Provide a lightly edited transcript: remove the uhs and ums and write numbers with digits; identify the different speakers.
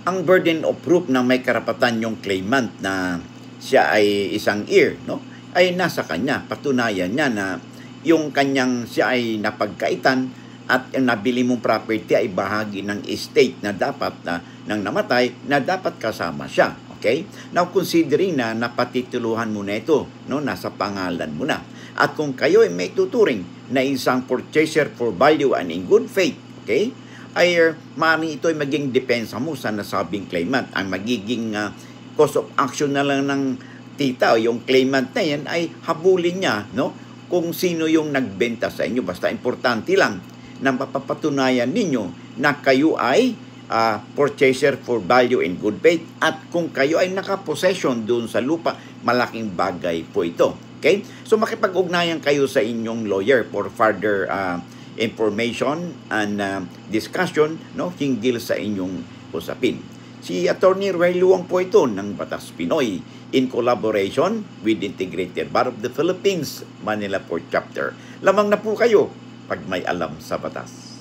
Speaker 1: ang burden of proof na may karapatan yung claimant na siya ay isang heir, no? Ay nasa kanya. Patunayan niya na yung kanyang siya ay napagkaitan at yung nabili mong property ay bahagi ng estate na dapat na nang namatay na dapat kasama siya. Okay? Now, considering na napatituluhan mo na ito, no? Nasa pangalan mo na. At kung kayo ay may tuturing na isang purchaser for value and in good faith, okay? Ay maaaring ito ay maging depensa mo sa nasabing claimant. Ang magiging cause of action na lang ng tita o yung claimant na yan ay habulin niya, no? Kung sino yung nagbenta sa inyo. Basta importante lang na mapapatunayan ninyo na kayo ay purchaser for value in good faith at kung kayo ay nakapossession doon sa lupa, malaking bagay po ito. Okay? So makipag-ugnayan kayo sa inyong lawyer for further information and discussion, no, hinggil sa inyong usapin. Si Attorney Roy Luong po ito ng Batas Pinoy in collaboration with Integrated Bar of the Philippines, Manila Port Chapter. Lamang na po kayo pag may alam sa batas.